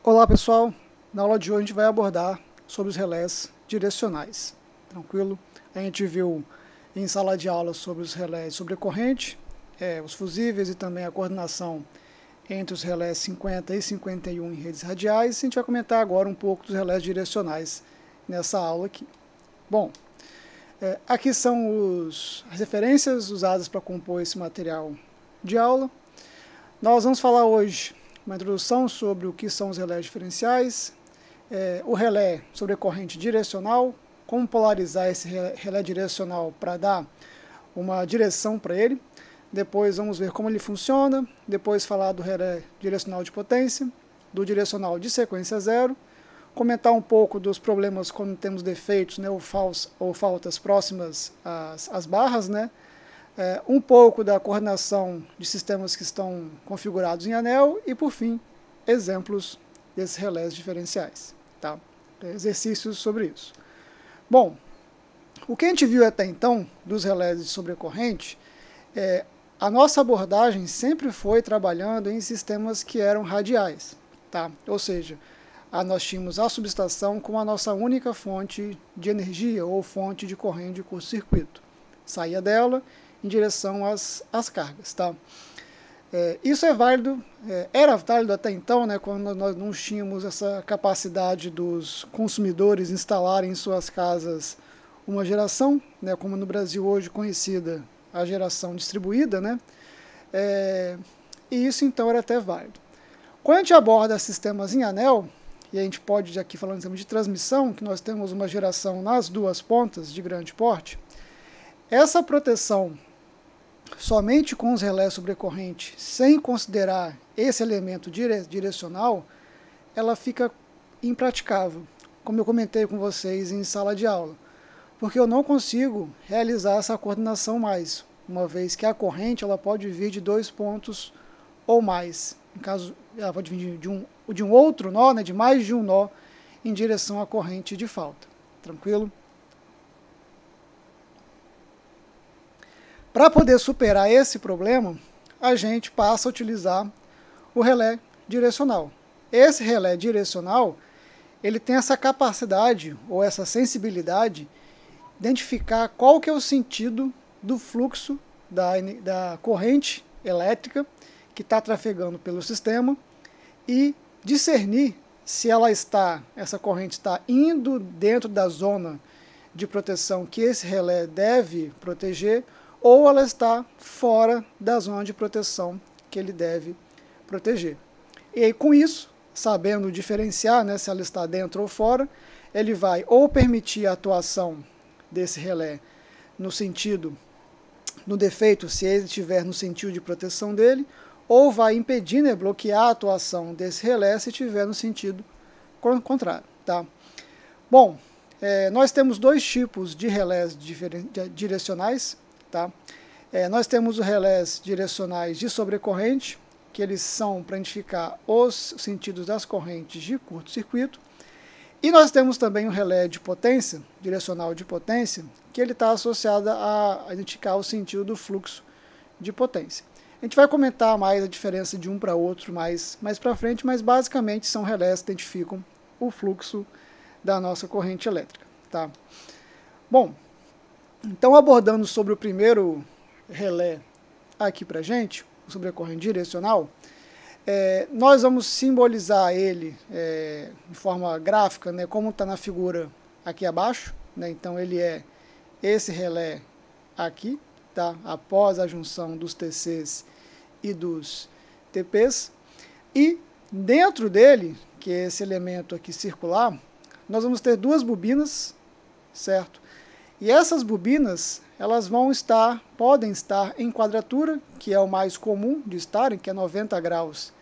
Olá pessoal, na aula de hoje a gente vai abordar sobre os relés direcionais, tranquilo? A gente viu em sala de aula sobre os relés sobrecorrente, os fusíveis e também a coordenação entre os relés 50 e 51 em redes radiais. A gente vai comentar agora um pouco dos relés direcionais nessa aula aqui. Bom, aqui são as referências usadas para compor esse material de aula. Nós vamos falar hoje uma introdução sobre o que são os relés diferenciais, o relé sobrecorrente direcional, como polarizar esse relé direcional para dar uma direção para ele. Depois vamos ver como ele funciona, depois falar do relé direcional de potência, do direcional de sequência zero, comentar um pouco dos problemas quando temos defeitos, né, ou faltas próximas às barras, né, um pouco da coordenação de sistemas que estão configurados em anel e, por fim, exemplos desses relés diferenciais. Tá? Exercícios sobre isso. Bom, o que a gente viu até então dos relés de sobrecorrente, a nossa abordagem sempre foi trabalhando em sistemas que eram radiais. Tá? Ou seja, nós tínhamos a subestação como a nossa única fonte de energia ou fonte de corrente de curto-circuito. Saía dela em direção às cargas. Tá? Isso é válido, era válido até então, né, quando nós não tínhamos essa capacidade dos consumidores instalarem em suas casas uma geração, né, como no Brasil hoje conhecida a geração distribuída, né, e isso então era até válido. Quando a gente aborda sistemas em anel, e a gente pode aqui falando em termos de transmissão, que nós temos uma geração nas duas pontas de grande porte, essa proteção somente com os relés sobrecorrente, sem considerar esse elemento direcional, ela fica impraticável, como eu comentei com vocês em sala de aula, porque eu não consigo realizar essa coordenação mais, uma vez que a corrente ela pode vir de dois pontos ou mais, no caso ela pode vir de um outro nó, né, de mais de um nó, em direção à corrente de falta. Tranquilo? Para poder superar esse problema, a gente passa a utilizar o relé direcional. Esse relé direcional, ele tem essa capacidade, ou essa sensibilidade, de identificar qual que é o sentido do fluxo da corrente elétrica que está trafegando pelo sistema e discernir se essa corrente está indo dentro da zona de proteção que esse relé deve proteger, ou ela está fora da zona de proteção que ele deve proteger. E aí, com isso, sabendo diferenciar, né, se ela está dentro ou fora, ele vai ou permitir a atuação desse relé no defeito, se ele estiver no sentido de proteção dele, ou vai impedir, né, bloquear a atuação desse relé se estiver no sentido contrário. Tá? Bom, nós temos dois tipos de relés direcionais. Tá? Nós temos os relés direcionais de sobrecorrente, que eles são para identificar os sentidos das correntes de curto-circuito. E nós temos também o relé de potência, direcional de potência, que ele está associado a identificar o sentido do fluxo de potência. A gente vai comentar mais a diferença de um para outro mais para frente, mas basicamente são relés que identificam o fluxo da nossa corrente elétrica. Tá? Bom, então, abordando sobre o primeiro relé aqui para a gente, sobre a corrente direcional, nós vamos simbolizar ele de forma gráfica, né, como está na figura aqui abaixo. Né, então, ele é esse relé aqui, tá, após a junção dos TCs e dos TPs. E dentro dele, que é esse elemento aqui circular, nós vamos ter duas bobinas, certo? E essas bobinas, elas podem estar em quadratura, que é o mais comum de estarem, que é 90 graus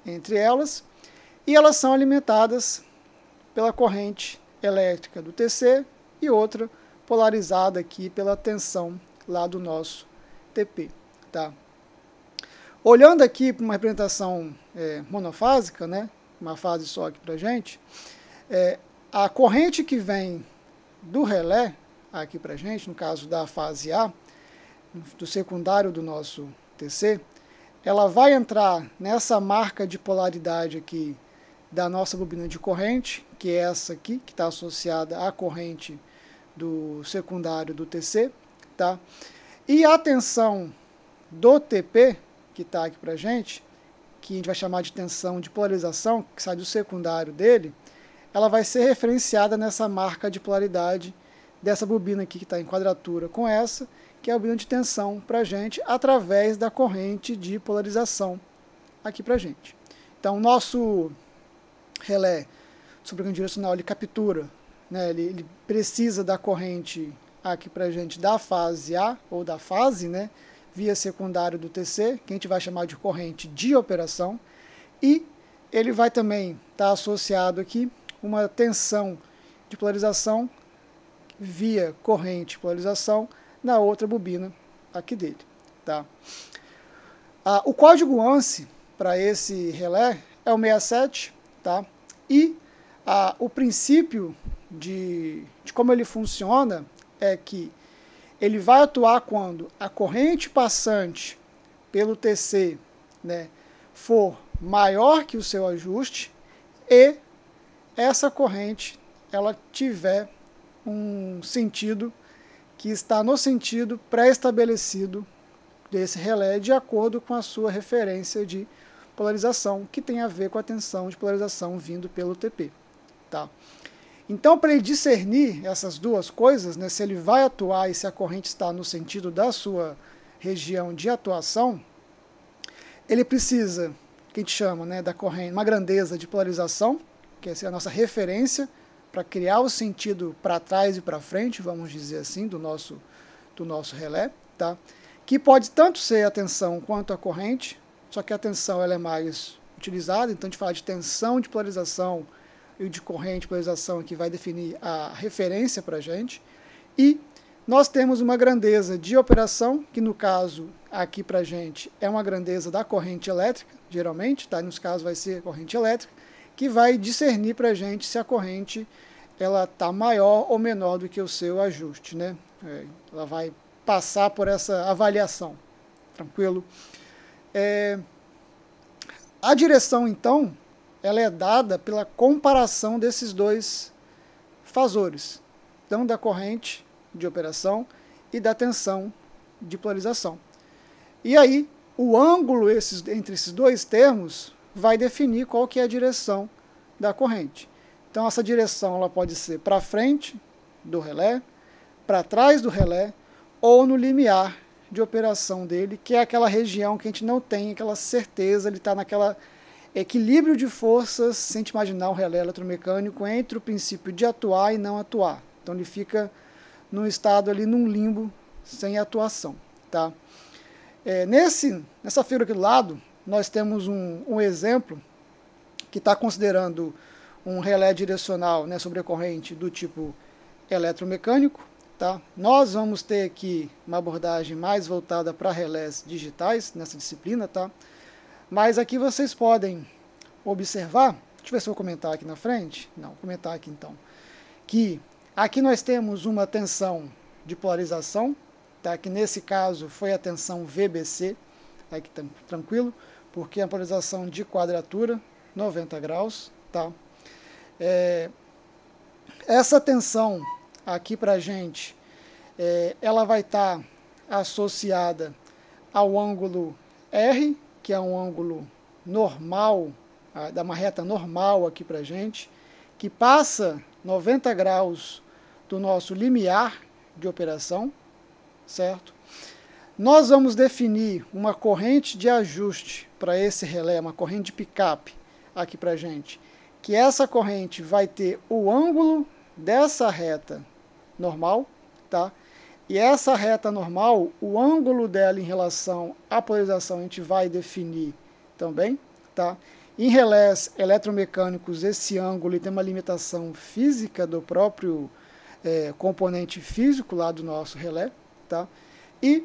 entre elas, e elas são alimentadas pela corrente elétrica do TC e outra polarizada aqui pela tensão lá do nosso TP. Tá? Olhando aqui para uma representação monofásica, né, uma fase só aqui para a gente, a corrente que vem do relé, aqui para a gente, no caso da fase A, do secundário do nosso TC, ela vai entrar nessa marca de polaridade aqui da nossa bobina de corrente, que é essa aqui, que está associada à corrente do secundário do TC, tá? E a tensão do TP, que está aqui para a gente, que a gente vai chamar de tensão de polarização, que sai do secundário dele, ela vai ser referenciada nessa marca de polaridade dessa bobina aqui, que está em quadratura com essa, que é a bobina de tensão para a gente, através da corrente de polarização aqui para a gente. Então, o nosso relé superconddirecional, ele captura, né, ele precisa da corrente aqui para a gente da fase A, ou da fase, né, via secundário do TC, que a gente vai chamar de corrente de operação, e ele vai também estar associado aqui uma tensão de polarização via corrente de polarização na outra bobina aqui dele. Tá? O código ANSI para esse relé é o 67, tá? E o princípio de como ele funciona é que ele vai atuar quando a corrente passante pelo TC, né, for maior que o seu ajuste e essa corrente ela tiver um sentido que está no sentido pré-estabelecido desse relé de acordo com a sua referência de polarização, que tem a ver com a tensão de polarização vindo pelo TP. Tá? Então, para ele discernir essas duas coisas, né, se ele vai atuar e se a corrente está no sentido da sua região de atuação, ele precisa, que a gente chama, né, da corrente, uma grandeza de polarização, que é a nossa referência para criar o sentido para trás e para frente, vamos dizer assim, do nosso relé, tá? Que pode tanto ser a tensão quanto a corrente, só que a tensão ela é mais utilizada, então a gente fala de tensão de polarização e de corrente de polarização, que vai definir a referência para a gente. E nós temos uma grandeza de operação, que no caso aqui para a gente é uma grandeza da corrente elétrica, geralmente, tá? Nos casos vai ser a corrente elétrica, que vai discernir para a gente se a corrente ela está maior ou menor do que o seu ajuste, né? Ela vai passar por essa avaliação, tranquilo? A direção, então, ela é dada pela comparação desses dois fasores, então da corrente de operação e da tensão de polarização. E aí, o ângulo entre esses dois termos vai definir qual que é a direção da corrente. Então, essa direção ela pode ser para frente do relé, para trás do relé, ou no limiar de operação dele, que é aquela região que a gente não tem aquela certeza, ele está naquela equilíbrio de forças, se a gente imaginar o relé eletromecânico, entre o princípio de atuar e não atuar. Então ele fica num estado ali, num limbo, sem atuação. Tá? Nessa figura aqui do lado, nós temos um exemplo que está considerando um relé direcional, né, sobre a corrente do tipo eletromecânico. Tá? Nós vamos ter aqui uma abordagem mais voltada para relés digitais nessa disciplina, tá? Mas aqui vocês podem observar, deixa eu ver se eu vou comentar aqui na frente, não, vou comentar aqui então, que aqui nós temos uma tensão de polarização, tá? Que nesse caso foi a tensão VBC, aqui tá tranquilo, porque é a polarização de quadratura, 90 graus, tá? Essa tensão aqui para a gente, ela vai estar associada ao ângulo R, que é um ângulo normal, dá uma reta normal aqui para a gente, que passa 90 graus do nosso limiar de operação, certo? Nós vamos definir uma corrente de ajuste para esse relé, uma corrente de picape aqui para a gente, que essa corrente vai ter o ângulo dessa reta normal, tá? E essa reta normal, o ângulo dela em relação à polarização a gente vai definir também, tá? Em relés eletromecânicos, esse ângulo tem uma limitação física do próprio componente físico lá do nosso relé, tá? E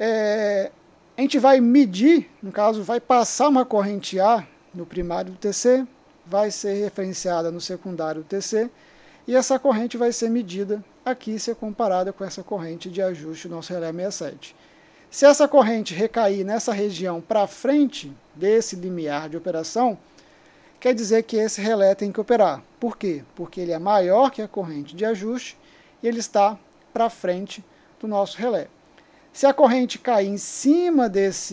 a gente vai medir, no caso, vai passar uma corrente A no primário do TC, vai ser referenciada no secundário do TC, e essa corrente vai ser medida aqui, ser comparada com essa corrente de ajuste do nosso relé 67. Se essa corrente recair nessa região para frente desse limiar de operação, quer dizer que esse relé tem que operar. Por quê? Porque ele é maior que a corrente de ajuste e ele está para frente do nosso relé. Se a corrente cair em cima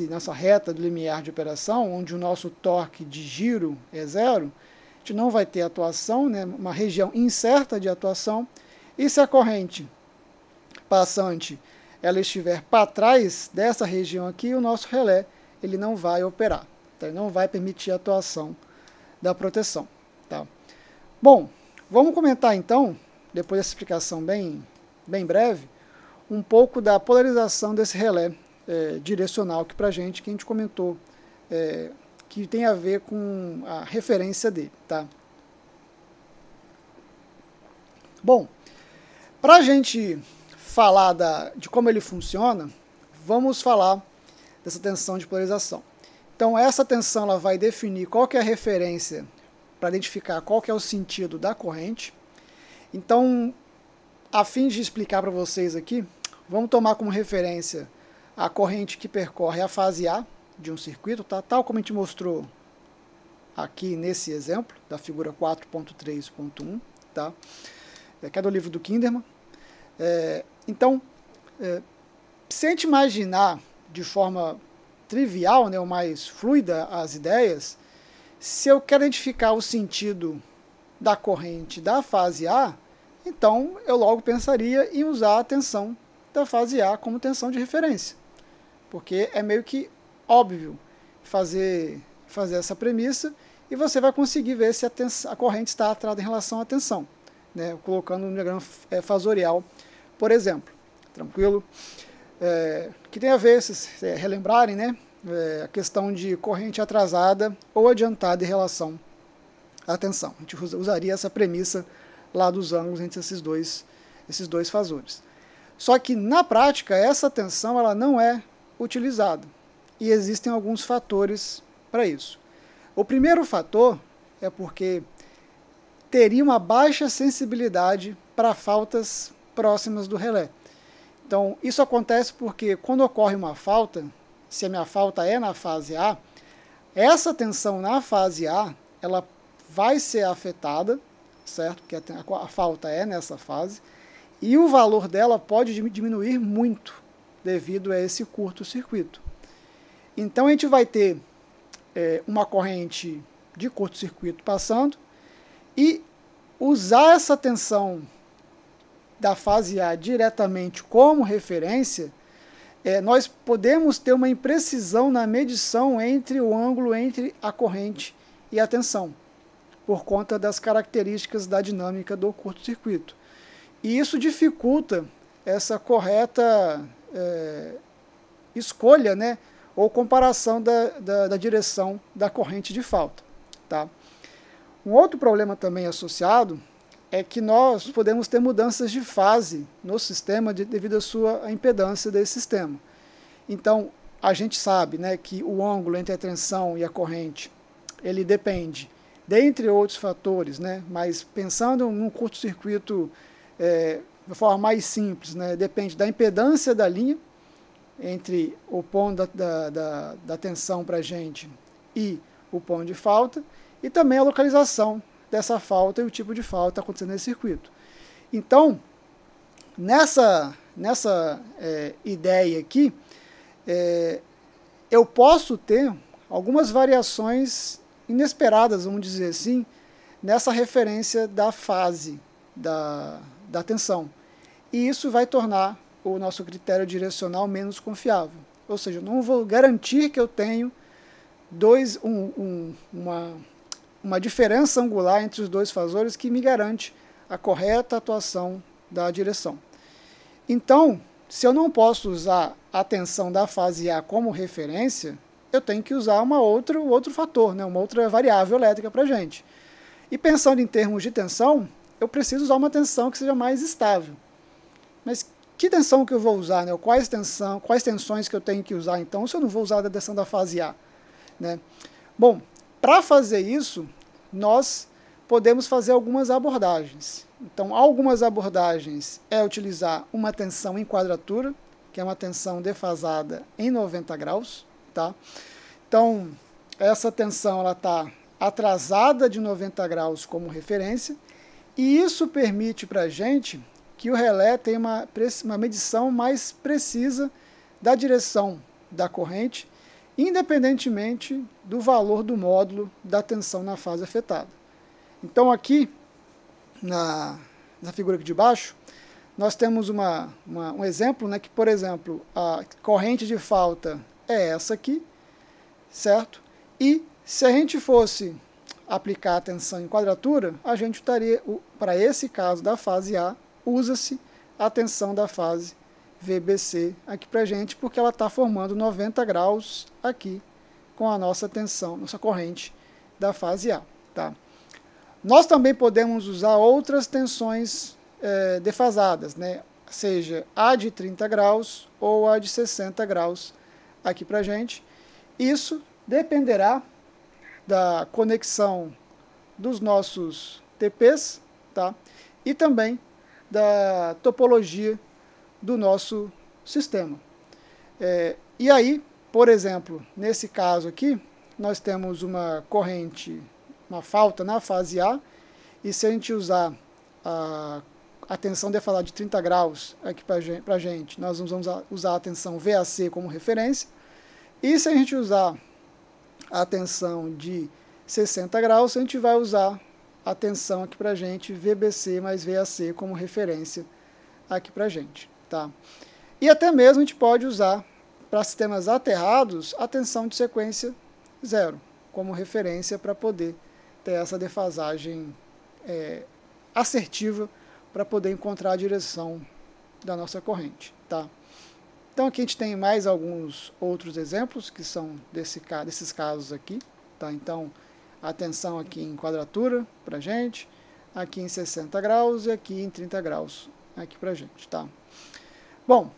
nessa reta do limiar de operação, onde o nosso torque de giro é zero, a gente não vai ter atuação, né, uma região incerta de atuação. E se a corrente passante ela estiver para trás dessa região aqui, o nosso relé ele não vai operar, tá? Ele não vai permitir a atuação da proteção. Tá? Bom, vamos comentar então, depois dessa explicação bem breve, um pouco da polarização desse relé direcional que a gente comentou, que tem a ver com a referência dele. Tá? Bom, para a gente falar de como ele funciona, vamos falar dessa tensão de polarização. Então essa tensão ela vai definir qual que é a referência para identificar qual que é o sentido da corrente. Então, a fim de explicar para vocês aqui, vamos tomar como referência a corrente que percorre a fase A de um circuito, tá? Tal como a gente mostrou aqui nesse exemplo, da figura 4.3.1, tá? Que é do livro do Kinderman. Então, se a gente imaginar de forma trivial, né, ou mais fluida as ideias, se eu quero identificar o sentido da corrente da fase A, então eu logo pensaria em usar a tensão da fase A como tensão de referência, porque é meio que óbvio fazer essa premissa e você vai conseguir ver se a corrente está atrada em relação à tensão, né, colocando um diagrama fasorial, por exemplo, tranquilo? Que tem a ver, se relembrarem, né, a questão de corrente atrasada ou adiantada em relação à tensão. A gente usaria essa premissa lá dos ângulos entre esses dois fasores. Só que na prática essa tensão ela não é utilizada e existem alguns fatores para isso. O primeiro fator é porque teria uma baixa sensibilidade para faltas próximas do relé. Então isso acontece porque quando ocorre uma falta, se a minha falta é na fase A, essa tensão na fase A ela vai ser afetada, certo? Porque a falta é nessa fase, e o valor dela pode diminuir muito devido a esse curto-circuito. Então a gente vai ter uma corrente de curto-circuito passando e usar essa tensão da fase A diretamente como referência, nós podemos ter uma imprecisão na medição entre o ângulo entre a corrente e a tensão, por conta das características da dinâmica do curto-circuito. E isso dificulta essa correta escolha, né, ou comparação da direção da corrente de falta. Tá? Um outro problema também associado é que nós podemos ter mudanças de fase no sistema devido à sua impedância desse sistema. Então, a gente sabe, né, que o ângulo entre a tensão e a corrente, ele depende, dentre outros fatores, né, mas pensando num curto-circuito de forma mais simples, né, depende da impedância da linha entre o ponto da tensão para a gente e o ponto de falta, e também a localização dessa falta e o tipo de falta acontecendo nesse circuito. Então, nessa ideia aqui, eu posso ter algumas variações inesperadas, vamos dizer assim, nessa referência da fase da tensão. E isso vai tornar o nosso critério direcional menos confiável. Ou seja, eu não vou garantir que eu tenho uma diferença angular entre os dois fasores que me garante a correta atuação da direção. Então, se eu não posso usar a tensão da fase A como referência, eu tenho que usar outro fator, né, uma outra variável elétrica para a gente. E pensando em termos de tensão, eu preciso usar uma tensão que seja mais estável. Mas que tensão que eu vou usar, né? Quais tensões que eu tenho que usar então, se eu não vou usar a tensão da fase A, né? Bom, para fazer isso, nós podemos fazer algumas abordagens. Então, algumas abordagens é utilizar uma tensão em quadratura, que é uma tensão defasada em 90 graus. Tá? Então, essa tensão está atrasada de 90 graus como referência, e isso permite para a gente que o relé tenha uma medição mais precisa da direção da corrente, independentemente do valor do módulo da tensão na fase afetada. Então aqui, na figura aqui de baixo, nós temos um exemplo, né, que, por exemplo, a corrente de falta é essa aqui, certo? E se a gente fosse aplicar a tensão em quadratura, a gente estaria, para esse caso da fase A, usa-se a tensão da fase VBC aqui para a gente, porque ela está formando 90 graus aqui com a nossa tensão, nossa corrente da fase A. Tá? Nós também podemos usar outras tensões defasadas, né? Seja a de 30 graus ou a de 60 graus aqui para a gente. Isso dependerá da conexão dos nossos TPs, tá? E também da topologia do nosso sistema. E aí, por exemplo, nesse caso aqui, nós temos uma corrente, uma falta na fase A, e se a gente usar a tensão defasada de 30 graus aqui para a gente, nós vamos usar a tensão VAC como referência, e se a gente usar a tensão de 60 graus, a gente vai usar a tensão aqui para a gente, VBC mais VAC como referência aqui para a gente. Tá? E até mesmo a gente pode usar, para sistemas aterrados, a tensão de sequência 0, como referência para poder ter essa defasagem assertiva, para poder encontrar a direção da nossa corrente. Tá? Então aqui a gente tem mais alguns outros exemplos, que são desses casos aqui. Tá? Então, a tensão aqui em quadratura para a gente, aqui em 60 graus e aqui em 30 graus aqui para a gente. Tá? Bom,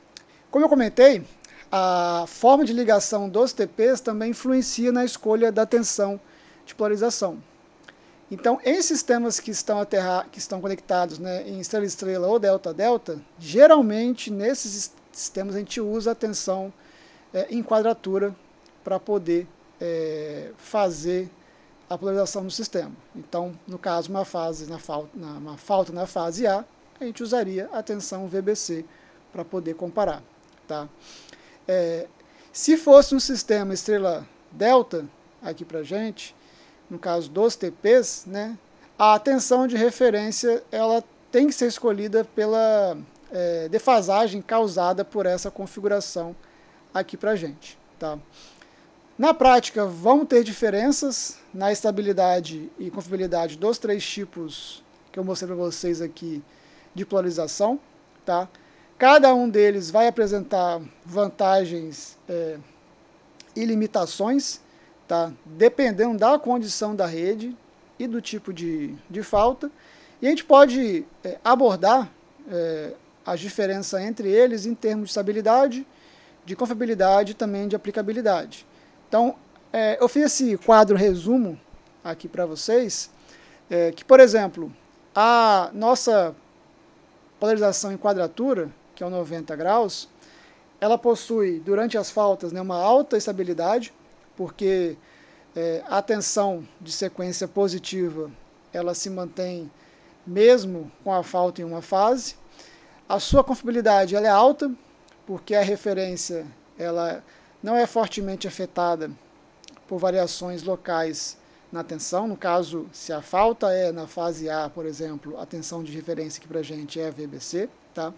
como eu comentei, a forma de ligação dos TPs também influencia na escolha da tensão de polarização. Então, em sistemas que estão conectados, né, em estrela-estrela ou delta-delta, geralmente nesses sistemas a gente usa a tensão em quadratura para poder fazer a polarização no sistema. Então, no caso, uma falta na fase A, a gente usaria a tensão VBC para poder comparar. Tá? Se fosse um sistema estrela-delta, aqui para a gente, no caso dos TPs, né, a tensão de referência ela tem que ser escolhida pela defasagem causada por essa configuração aqui para a gente. Tá? Na prática, vão ter diferenças na estabilidade e confiabilidade dos 3 tipos que eu mostrei para vocês aqui de polarização. Tá? Cada um deles vai apresentar vantagens e limitações, tá? Dependendo da condição da rede e do tipo de falta. E a gente pode abordar a diferença entre eles em termos de estabilidade, de confiabilidade e também de aplicabilidade. Então, eu fiz esse quadro resumo aqui para vocês, que, por exemplo, a nossa polarização em quadratura, que é o 90 graus, ela possui, durante as faltas, né, uma alta estabilidade, porque a tensão de sequência positiva ela se mantém mesmo com a falta em uma fase. A sua confiabilidade ela é alta, porque a referência ela não é fortemente afetada por variações locais na tensão. No caso, se a falta é na fase A, por exemplo, a tensão de referência aqui para a gente é a VBC. Tá?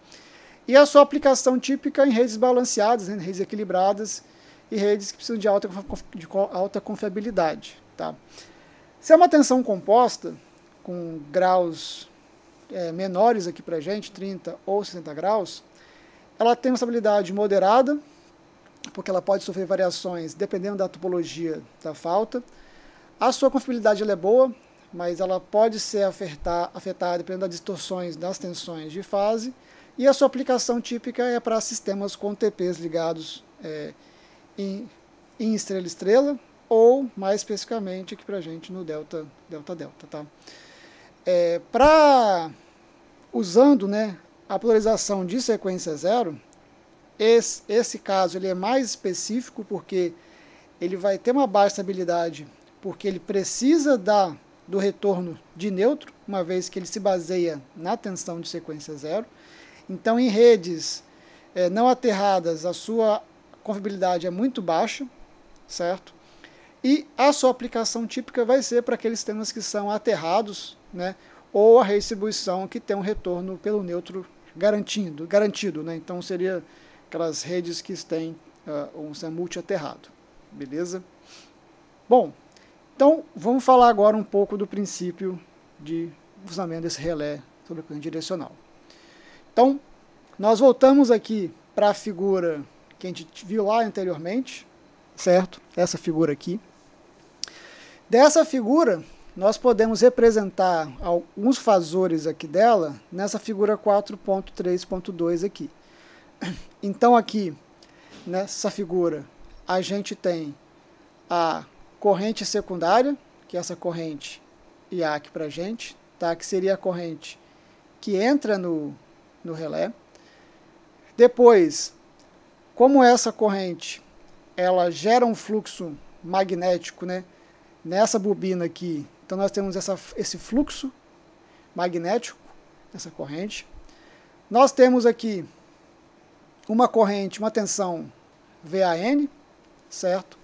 E a sua aplicação típica em redes balanceadas, né, redes equilibradas e redes que precisam de alta confiabilidade. Tá? Se é uma tensão composta, com graus menores aqui para a gente, 30 ou 60 graus, ela tem uma estabilidade moderada, porque ela pode sofrer variações dependendo da topologia da falta. A sua confiabilidade ela é boa, mas ela pode ser afetada dependendo das distorções das tensões de fase. E a sua aplicação típica é para sistemas com TPs ligados em estrela-estrela, ou mais especificamente aqui para a gente no delta-delta. Tá? Usando, né, a polarização de sequência 0, esse caso ele é mais específico porque ele vai ter uma baixa estabilidade porque ele precisa do retorno de neutro, uma vez que ele se baseia na tensão de sequência zero. Então, em redes não aterradas, a sua confiabilidade é muito baixa, certo? E a sua aplicação típica vai ser para aqueles sistemas que são aterrados, né? Ou a redistribuição que tem um retorno pelo neutro garantido, né? Então, seria aquelas redes que têm um sistema multi-aterrado, beleza? Bom, então vamos falar agora um pouco do princípio de funcionamento desse relé sobre corrente direcional. Então, nós voltamos aqui para a figura que a gente viu lá anteriormente, certo? Essa figura aqui. Dessa figura, nós podemos representar alguns fasores aqui dela nessa figura 4.3.2 aqui. Então, aqui, nessa figura, a gente tem a corrente secundária, que é essa corrente IA aqui para a gente, tá? Que seria a corrente que entra no relé. Depois, como essa corrente ela gera um fluxo magnético, né, nessa bobina aqui, então nós temos esse fluxo magnético, essa corrente. Nós temos aqui uma corrente, uma tensão VAN, certo?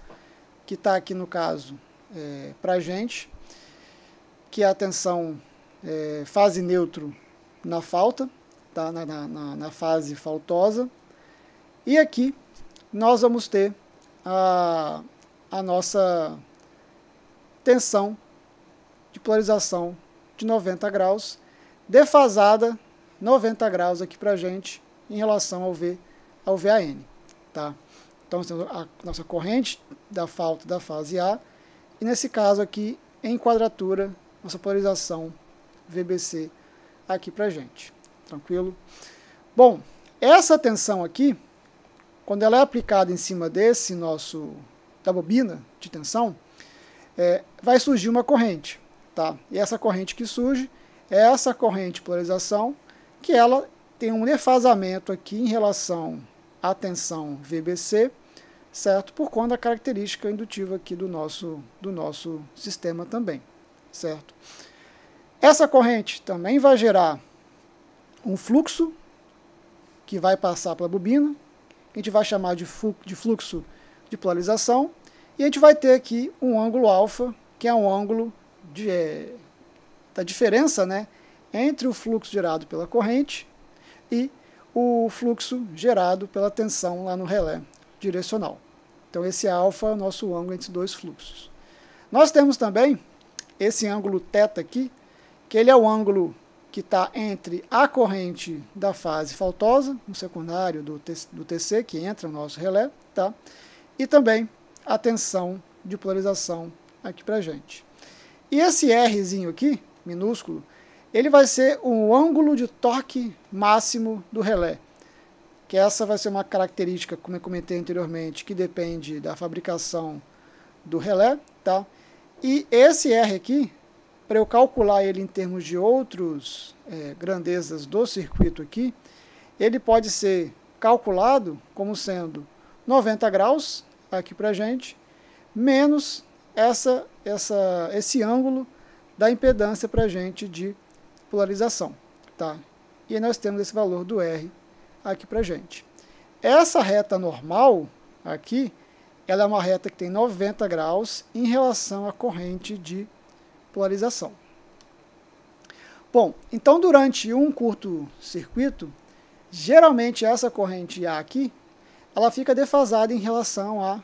Que está aqui no caso para a gente, que é a tensão fase neutro na falta, tá? na fase faltosa. E aqui nós vamos ter a nossa tensão de polarização de 90 graus, defasada 90 graus aqui para a gente em relação ao VAN. Tá? Então, temos a nossa corrente da falta da fase A, e nesse caso aqui, em quadratura, nossa polarização VBC aqui para a gente. Tranquilo? Bom, essa tensão aqui, quando ela é aplicada em cima da bobina de tensão, vai surgir uma corrente. Tá? E essa corrente que surge é essa corrente de polarização, que ela tem um defasamento aqui em relação à tensão VBC, certo? Por conta da característica indutiva aqui do nosso sistema também, certo? Essa corrente também vai gerar um fluxo que vai passar pela bobina, que a gente vai chamar de fluxo de polarização, e a gente vai ter aqui um ângulo alfa, que é um ângulo da diferença, né, entre o fluxo gerado pela corrente e o fluxo gerado pela tensão lá no relé direcional. Então esse alfa é o nosso ângulo entre os dois fluxos. Nós temos também esse ângulo θ aqui, que ele é o ângulo que está entre a corrente da fase faltosa, no secundário do TC, que entra no nosso relé, tá? E também a tensão de polarização aqui para a gente. E esse Rzinho aqui, minúsculo, ele vai ser o ângulo de torque máximo do relé, que essa vai ser uma característica, como eu comentei anteriormente, que depende da fabricação do relé, tá? E esse R aqui, para eu calcular ele em termos de outras grandezas do circuito aqui, ele pode ser calculado como sendo 90 graus, aqui para a gente, menos esse ângulo da impedância para a gente de polarização. Tá? E aí nós temos esse valor do R aqui para a gente. Essa reta normal aqui, ela é uma reta que tem 90 graus em relação à corrente de polarização. Bom, então durante um curto-circuito, geralmente essa corrente A aqui, ela fica defasada em relação à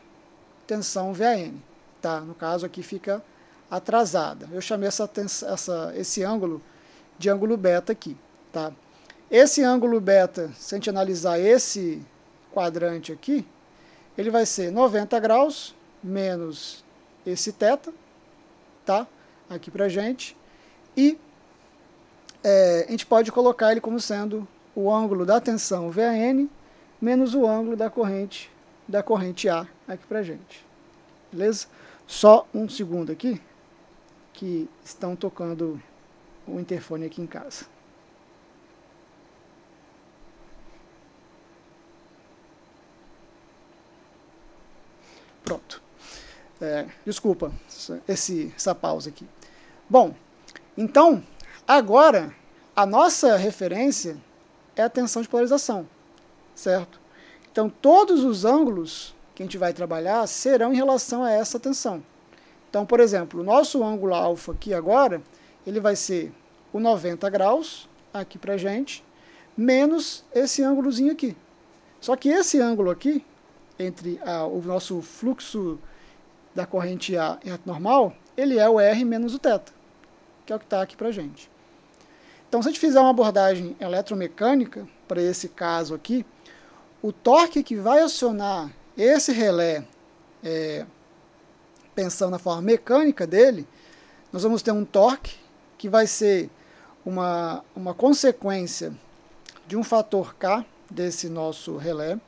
tensão VAN. Tá? No caso aqui fica atrasada. Eu chamei esse ângulo de ângulo beta aqui. Tá? Esse ângulo beta, se a gente analisar esse quadrante aqui, ele vai ser 90 graus menos esse θ, tá? Aqui pra gente, e a gente pode colocar ele como sendo o ângulo da tensão VAN menos o ângulo da corrente A aqui pra gente. Beleza? Só um segundo aqui, que estão tocando o interfone aqui em casa. Pronto. Desculpa essa pausa aqui. Bom, então, agora, a nossa referência é a tensão de polarização, certo? Então, todos os ângulos que a gente vai trabalhar serão em relação a essa tensão. Então, por exemplo, o nosso ângulo alfa aqui agora, ele vai ser o 90 graus, aqui pra gente, menos esse ângulozinho aqui. Só que esse ângulo aqui, entre o nosso fluxo da corrente A e a normal, ele é o R menos o θ, que é o que está aqui pra gente. Então, se a gente fizer uma abordagem eletromecânica, para esse caso aqui, o torque que vai acionar esse relé, pensando na forma mecânica dele, nós vamos ter um torque que vai ser uma consequência de um fator K desse nosso relé,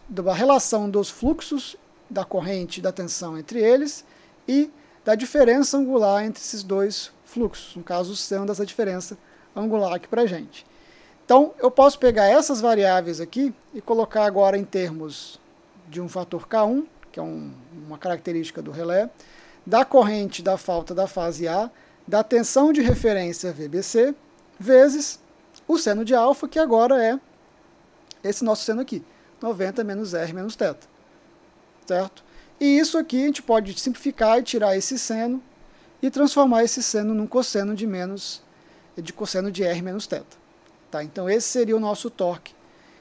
da relação dos fluxos da corrente e da tensão entre eles e da diferença angular entre esses dois fluxos, no caso o seno dessa diferença angular aqui para a gente. Então, eu posso pegar essas variáveis aqui e colocar agora em termos de um fator K1, que é uma característica do relé, da corrente da falta da fase A, da tensão de referência VBC, vezes o seno de alfa, que agora é esse nosso seno aqui, 90 menos R menos θ, certo? E isso aqui a gente pode simplificar e tirar esse seno e transformar esse seno num cosseno de cosseno de R menos θ. Tá? Então esse seria o nosso torque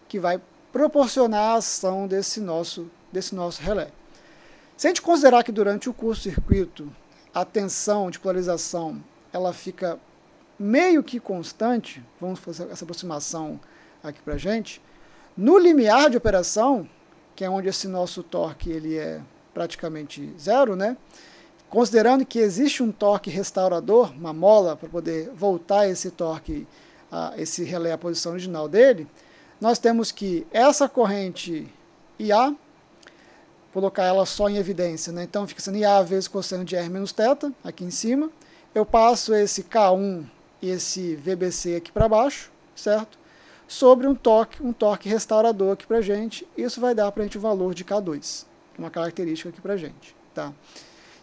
que vai proporcionar a ação desse nosso relé. Se a gente considerar que durante o curto-circuito a tensão de polarização ela fica meio que constante, vamos fazer essa aproximação aqui para a gente, no limiar de operação, que é onde esse nosso torque ele é praticamente zero, né? Considerando que existe um torque restaurador, uma mola, para poder voltar esse torque, esse relé à posição original dele, nós temos que essa corrente IA, colocar ela só em evidência, né? Então fica sendo IA vezes cosseno de R menos θ, aqui em cima. Eu passo esse K1 e esse VBC aqui para baixo, certo? Sobre um torque restaurador aqui para a gente. Isso vai dar para a gente o valor de K2, uma característica aqui para a gente. Tá?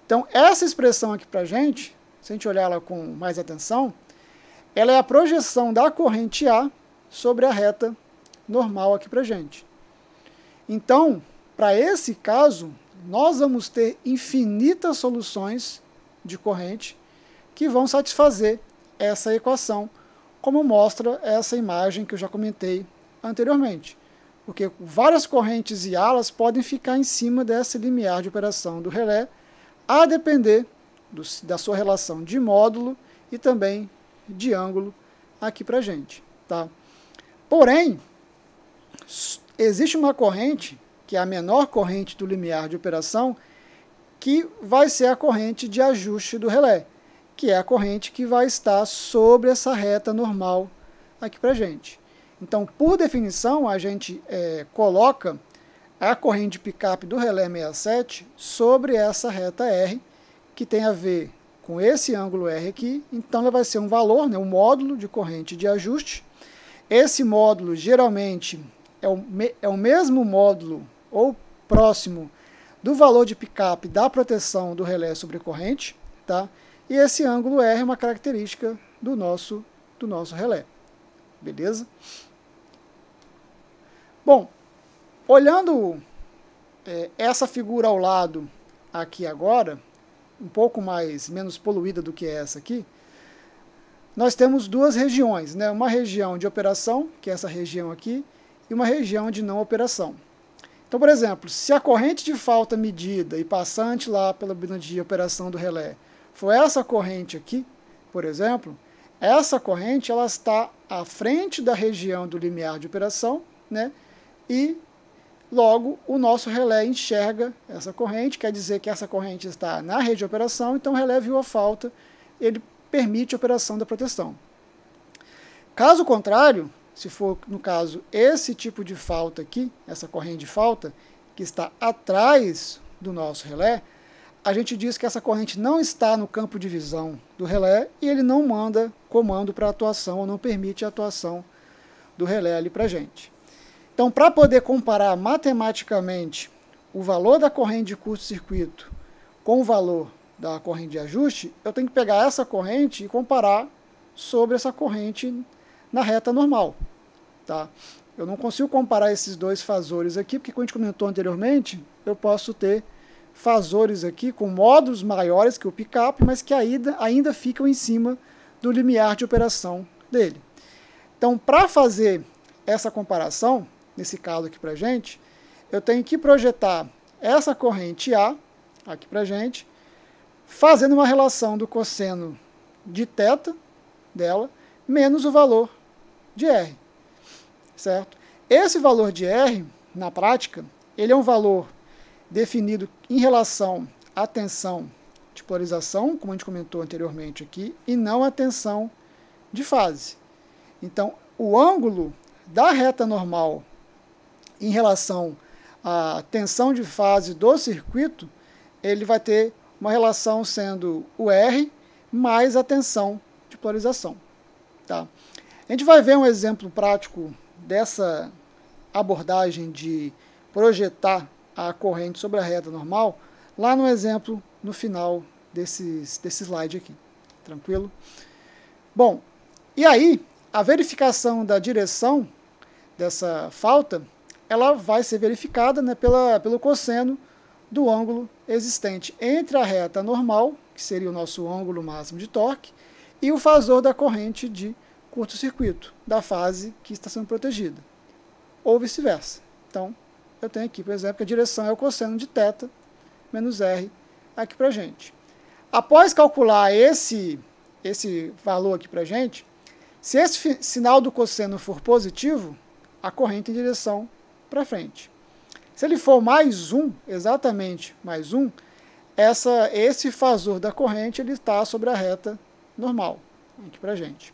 Então, essa expressão aqui para a gente, se a gente olhar ela com mais atenção, ela é a projeção da corrente A sobre a reta normal aqui para a gente. Então, para esse caso, nós vamos ter infinitas soluções de corrente que vão satisfazer essa equação, como mostra essa imagem que eu já comentei anteriormente. Porque várias correntes e alas podem ficar em cima desse limiar de operação do relé, a depender da sua relação de módulo e também de ângulo aqui para a gente. Tá? Porém, existe uma corrente, que é a menor corrente do limiar de operação, que vai ser a corrente de ajuste do relé, que é a corrente que vai estar sobre essa reta normal aqui para a gente. Então, por definição, a gente coloca a corrente de picape do relé 67 sobre essa reta R, que tem a ver com esse ângulo R aqui. Então, ela vai ser um valor, né, um módulo de corrente de ajuste. Esse módulo, geralmente, é o mesmo módulo, ou próximo, do valor de picape da proteção do relé sobre corrente, tá? E esse ângulo R é uma característica do nosso relé. Beleza? Bom, olhando essa figura ao lado aqui agora, um pouco menos poluída do que essa aqui, nós temos duas regiões, né? Uma região de operação, que é essa região aqui, e uma região de não operação. Então, por exemplo, se a corrente de falta medida e passante lá pela bobina de operação do relé for essa corrente aqui, por exemplo, essa corrente ela está à frente da região do limiar de operação, né? E logo o nosso relé enxerga essa corrente, quer dizer que essa corrente está na rede de operação, então o relé viu a falta, ele permite a operação da proteção. Caso contrário, se for, no caso, esse tipo de falta aqui, essa corrente de falta, que está atrás do nosso relé, a gente diz que essa corrente não está no campo de visão do relé e ele não manda comando para atuação ou não permite a atuação do relé ali para a gente. Então, para poder comparar matematicamente o valor da corrente de curto-circuito com o valor da corrente de ajuste, eu tenho que pegar essa corrente e comparar sobre essa corrente na reta normal. Tá? Eu não consigo comparar esses dois fasores aqui, porque como a gente comentou anteriormente, eu posso ter fasores aqui com módulos maiores que o pick-up, mas que ainda ficam em cima do limiar de operação dele. Então, para fazer essa comparação, nesse caso aqui para a gente, eu tenho que projetar essa corrente A, aqui para a gente, fazendo uma relação do cosseno de θ dela, menos o valor de R. Certo? Esse valor de R, na prática, ele é um valor definido em relação à tensão de polarização, como a gente comentou anteriormente aqui, e não a tensão de fase. Então, o ângulo da reta normal em relação à tensão de fase do circuito, ele vai ter uma relação sendo o R mais a tensão de polarização. Tá? A gente vai ver um exemplo prático dessa abordagem de projetar a corrente sobre a reta normal, lá no exemplo, no final desse slide aqui. Tranquilo? Bom, e aí, a verificação da direção dessa falta, ela vai ser verificada, né, pelo cosseno do ângulo existente entre a reta normal, que seria o nosso ângulo máximo de torque, e o fasor da corrente de curto-circuito, da fase que está sendo protegida, ou vice-versa. Então, eu tenho aqui, por exemplo, que a direção é o cosseno de θ menos R aqui para a gente. Após calcular esse valor aqui para a gente, se esse sinal do cosseno for positivo, a corrente em direção para frente. Se ele for mais 1, exatamente mais 1, esse fasor da corrente ele está sobre a reta normal, aqui para a gente.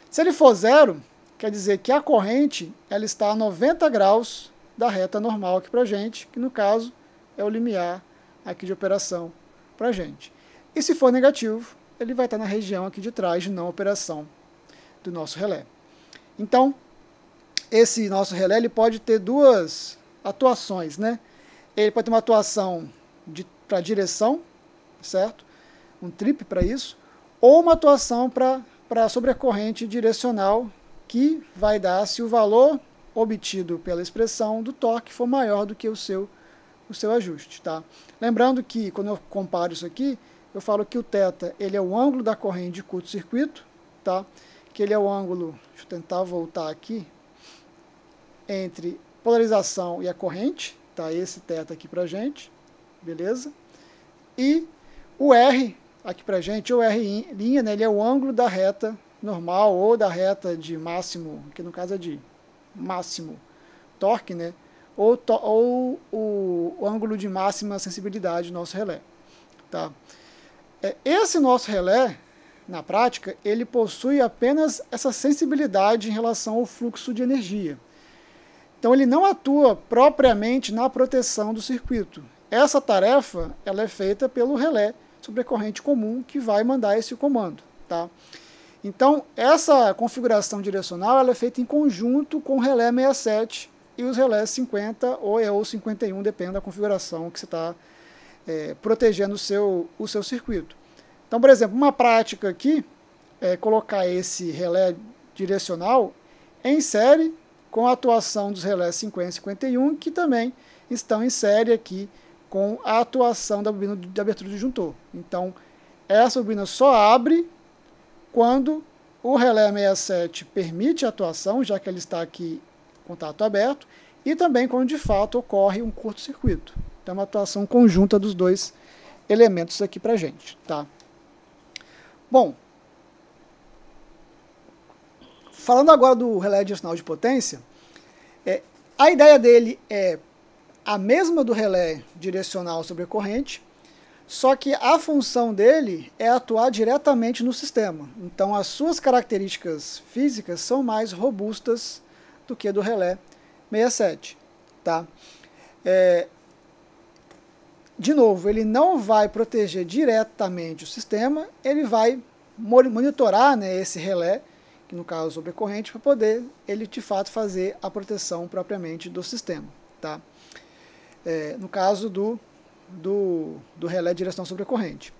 Se ele for 0, quer dizer que a corrente ela está a 90 graus da reta normal aqui para a gente, que no caso é o limiar aqui de operação para a gente. E se for negativo, ele vai estar na região aqui de trás de não operação do nosso relé. Então, esse nosso relé ele pode ter duas atuações, né? Ele pode ter uma atuação para direção, certo? Um trip para isso, ou uma atuação para sobre a corrente direcional, que vai dar se o valor obtido pela expressão do torque for maior do que o seu ajuste. Tá? Lembrando que, quando eu comparo isso aqui, eu falo que o θ ele é o ângulo da corrente de curto-circuito, tá? Que ele é o ângulo, deixa eu tentar voltar aqui, entre polarização e a corrente, tá? Esse θ aqui pra gente, beleza? E o R aqui pra gente, o R', né? Ele é o ângulo da reta normal ou da reta de máximo, que no caso é de máximo torque, né? Ou o ângulo de máxima sensibilidade do nosso relé. Tá? Esse nosso relé, na prática, ele possui apenas essa sensibilidade em relação ao fluxo de energia. Então ele não atua propriamente na proteção do circuito. Essa tarefa ela é feita pelo relé sobre a corrente comum que vai mandar esse comando. Tá? Então essa configuração direcional ela é feita em conjunto com o relé 67 e os relés 50 ou 51, depende da configuração que você está protegendo o seu circuito. Então, por exemplo, uma prática aqui é colocar esse relé direcional em série com a atuação dos relés 50 e 51, que também estão em série aqui com a atuação da bobina de abertura do disjuntor. Então, essa bobina só abre quando o relé 67 permite a atuação, já que ele está aqui contato aberto, e também quando de fato ocorre um curto-circuito. Então é uma atuação conjunta dos dois elementos aqui para a gente. Tá? Bom, falando agora do relé direcional de potência, a ideia dele é a mesma do relé direcional sobre a corrente, só que a função dele é atuar diretamente no sistema. Então as suas características físicas são mais robustas do que do relé 67. Tá? De novo, ele não vai proteger diretamente o sistema, ele vai monitorar, né, esse relé, que no caso sobre a corrente, para poder ele de fato fazer a proteção propriamente do sistema. Tá? no caso do relé de direção sobre a corrente.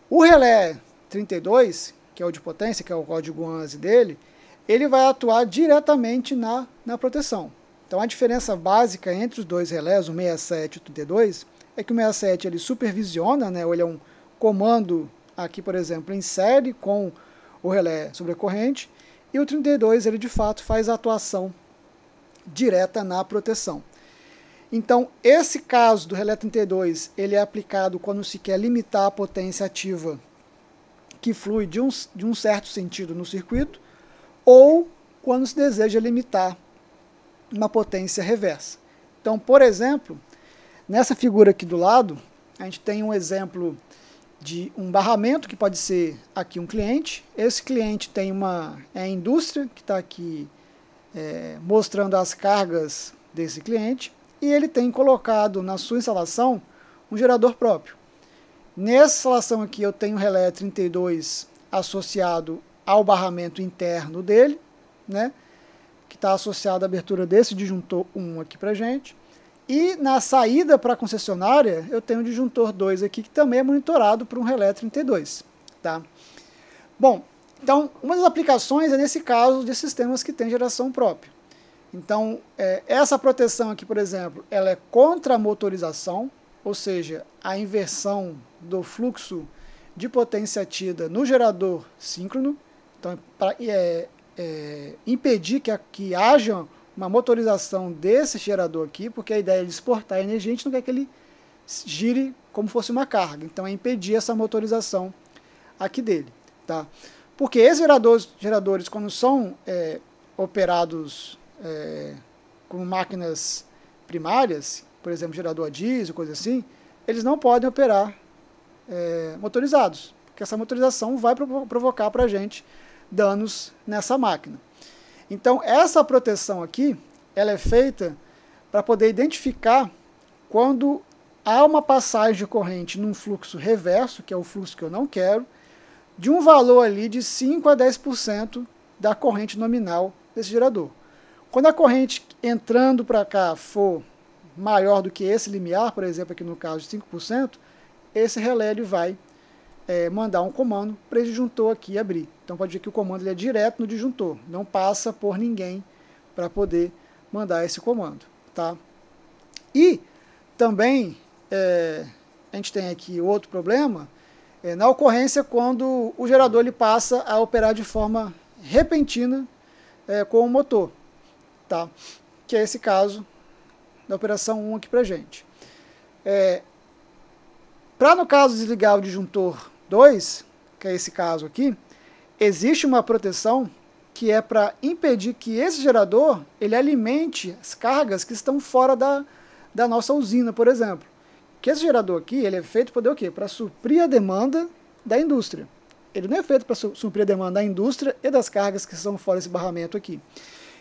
O relé 32, que é o de potência, que é o código ANSI dele, ele vai atuar diretamente na proteção. Então a diferença básica entre os dois relés, o 67 e o 32, é que o 67 ele supervisiona, né, ou ele é um comando aqui, por exemplo, em série com o relé sobre a corrente, e o 32 ele de fato faz a atuação direta na proteção. Então, esse caso do relé 32, ele é aplicado quando se quer limitar a potência ativa que flui de um certo sentido no circuito, ou quando se deseja limitar uma potência reversa. Então, por exemplo, nessa figura aqui do lado, a gente tem um exemplo de um barramento, que pode ser aqui um cliente. Esse cliente tem a indústria, que está aqui mostrando as cargas desse cliente, e ele tem colocado na sua instalação um gerador próprio. Nessa instalação aqui eu tenho o relé 32 associado ao barramento interno dele, né, que está associado à abertura desse disjuntor 1 aqui para gente. E na saída para a concessionária eu tenho o disjuntor 2 aqui, que também é monitorado por um relé 32. Tá? Bom, então uma das aplicações é nesse caso de sistemas que têm geração própria. Então, essa proteção aqui, por exemplo, ela é contra a motorização, ou seja, a inversão do fluxo de potência tida no gerador síncrono. Então, para impedir que haja uma motorização desse gerador aqui, porque a ideia é de exportar energia, a gente não quer que ele gire como fosse uma carga. Então, é impedir essa motorização aqui dele. Tá? Porque esses geradores quando são operados com máquinas primárias, por exemplo, gerador a diesel, coisa assim, eles não podem operar motorizados, porque essa motorização vai provocar para a gente danos nessa máquina. Então, essa proteção aqui, ela é feita para poder identificar quando há uma passagem de corrente num fluxo reverso, que é o fluxo que eu não quero, de um valor ali de 5 a 10% da corrente nominal desse gerador. Quando a corrente entrando para cá for maior do que esse limiar, por exemplo, aqui no caso de 5%, esse relé ele vai mandar um comando para esse disjuntor aqui abrir. Então pode ver que o comando ele é direto no disjuntor, não passa por ninguém para poder mandar esse comando. Tá? E também a gente tem aqui outro problema, na ocorrência quando o gerador ele passa a operar de forma repentina com o motor. Tá? Que é esse caso da operação 1 aqui para a gente. Para no caso desligar o disjuntor 2, que é esse caso aqui, existe uma proteção que é para impedir que esse gerador ele alimente as cargas que estão fora da nossa usina, por exemplo. Que esse gerador aqui ele é feito para o quê? Para suprir a demanda da indústria. Ele não é feito para suprir a demanda da indústria e das cargas que são fora desse barramento aqui.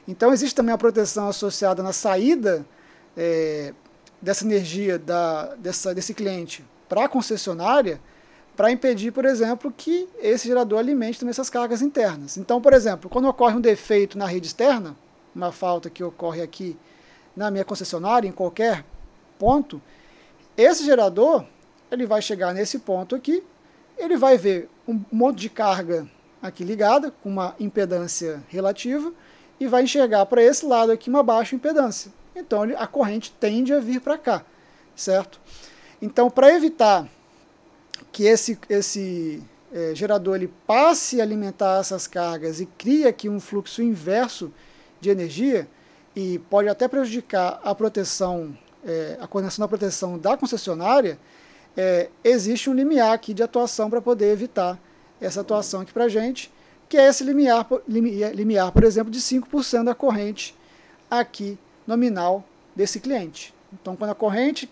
Então existe também a proteção associada na saída dessa energia desse cliente para a concessionária, para impedir, por exemplo, que esse gerador alimente também essas cargas internas. Então, por exemplo, quando ocorre um defeito na rede externa, uma falta que ocorre aqui na minha concessionária, em qualquer ponto, esse gerador ele vai chegar nesse ponto aqui, ele vai ver um monte de carga aqui ligada, com uma impedância relativa, e vai enxergar para esse lado aqui uma baixa impedância. Então a corrente tende a vir para cá, certo? Então, para evitar que esse gerador ele passe a alimentar essas cargas e crie aqui um fluxo inverso de energia, e pode até prejudicar a proteção, a coordenação da proteção da concessionária, existe um limiar aqui de atuação para poder evitar essa atuação aqui para a gente, que é esse limiar, por exemplo, de 5% da corrente aqui nominal desse cliente. Então, quando a corrente,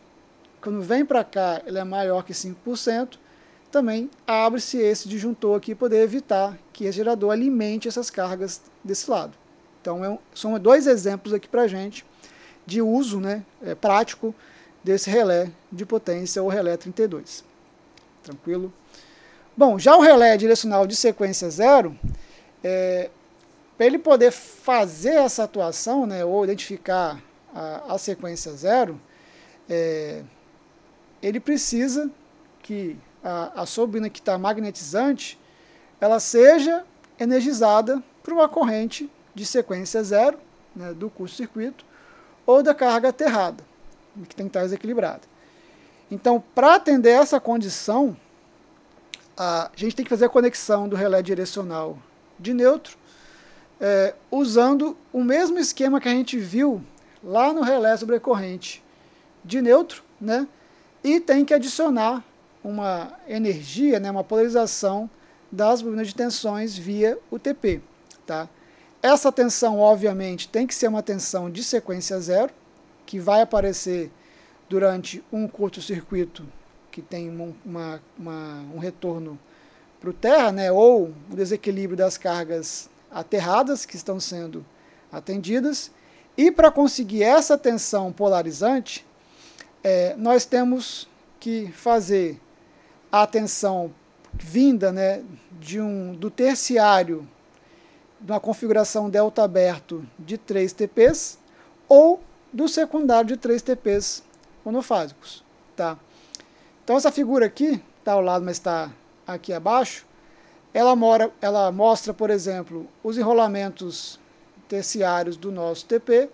quando vem para cá, ela é maior que 5%, também abre-se esse disjuntor aqui para poder evitar que esse gerador alimente essas cargas desse lado. Então, são dois exemplos aqui para a gente de uso, né, prático desse relé de potência, ou relé 32. Tranquilo? Bom, já o relé direcional de sequência zero, para ele poder fazer essa atuação, né, ou identificar a sequência zero, ele precisa que a sua bobina que está magnetizante, ela seja energizada por uma corrente de sequência zero, né, do curto-circuito, ou da carga aterrada, que tem que estar desequilibrada. Então, para atender essa condição, a gente tem que fazer a conexão do relé direcional de neutro, usando o mesmo esquema que a gente viu lá no relé sobrecorrente de neutro, né? E tem que adicionar uma energia, né, uma polarização das bobinas de tensões via UTP. Tá? Essa tensão, obviamente, tem que ser uma tensão de sequência zero, que vai aparecer durante um curto-circuito que tem um retorno para o terra, né, ou um desequilíbrio das cargas aterradas que estão sendo atendidas. E para conseguir essa tensão polarizante, nós temos que fazer a tensão vinda, né, do terciário, de uma configuração delta aberto de 3 TPs, ou do secundário de 3 TPs monofásicos. Tá? Então essa figura aqui, está ao lado, mas está aqui abaixo, ela mostra, por exemplo, os enrolamentos terciários do nosso TP,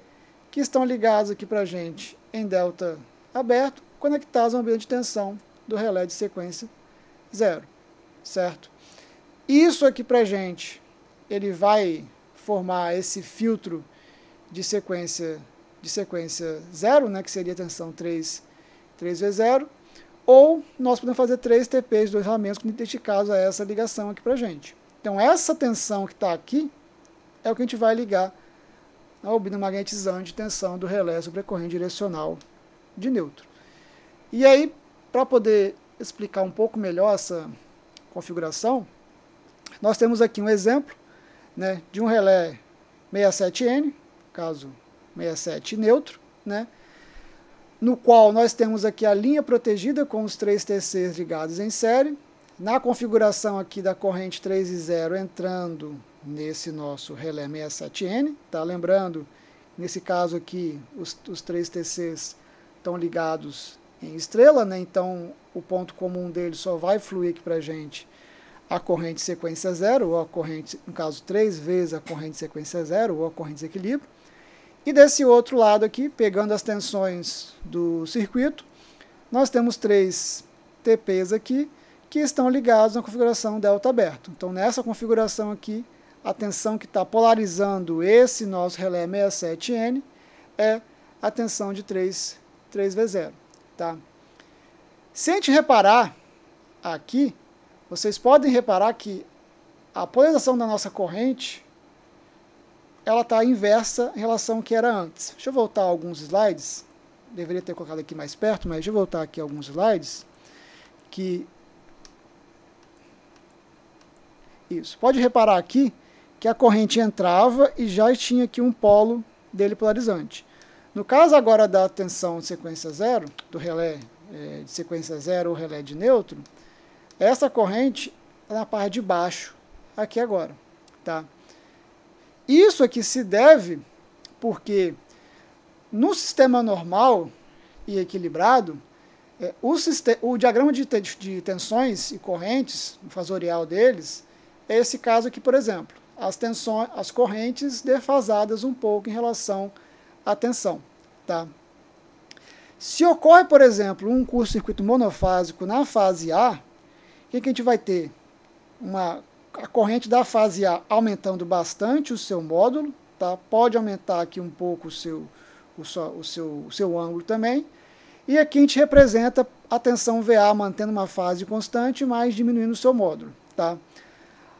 que estão ligados aqui para a gente em delta aberto, conectados ao ambiente de tensão do relé de sequência zero, certo? Isso aqui para a gente, ele vai formar esse filtro de sequência zero, né, que seria a tensão 3V0, ou nós podemos fazer 3 TPs de 2 enrolamentos identificados a essa ligação aqui para a gente. Então essa tensão que está aqui é o que a gente vai ligar na bobina magnetizante de tensão do relé sobrecorrente direcional de neutro. E aí, para poder explicar um pouco melhor essa configuração, nós temos aqui um exemplo, né, de um relé 67N, caso 67 neutro, né, no qual nós temos aqui a linha protegida com os 3 TCs ligados em série, na configuração aqui da corrente 3 e 0 entrando nesse nosso relé 67N, tá? Lembrando, nesse caso aqui, os 3 TCs estão ligados em estrela, né? Então o ponto comum deles só vai fluir aqui para a gente a corrente sequência zero, ou a corrente, no caso 3 vezes a corrente sequência zero, ou a corrente desequilíbrio. E desse outro lado aqui, pegando as tensões do circuito, nós temos 3 TPs aqui, que estão ligados na configuração delta aberto. Então nessa configuração aqui, a tensão que está polarizando esse nosso relé 67N é a tensão de 3V0. Tá? Se a gente reparar aqui, vocês podem reparar que a polarização da nossa corrente, ela está inversa em relação ao que era antes. Deixa eu voltar alguns slides, deveria ter colocado aqui mais perto, mas deixa eu voltar aqui alguns slides, isso, pode reparar aqui que a corrente entrava e já tinha aqui um polo dele polarizante. No caso agora da tensão de sequência zero, do relé de sequência zero ou relé de neutro, essa corrente é na parte de baixo, aqui agora. Tá? Isso aqui se deve porque no sistema normal e equilibrado, o diagrama de tensões e correntes, o fasorial deles, é esse caso aqui, por exemplo. As correntes defasadas um pouco em relação à tensão. Tá? Se ocorre, por exemplo, um curto-circuito monofásico na fase A, o que a gente vai ter? A corrente da fase A aumentando bastante o seu módulo, tá? Pode aumentar aqui um pouco o seu ângulo também, e aqui a gente representa a tensão VA mantendo uma fase constante, mas diminuindo o seu módulo. Tá?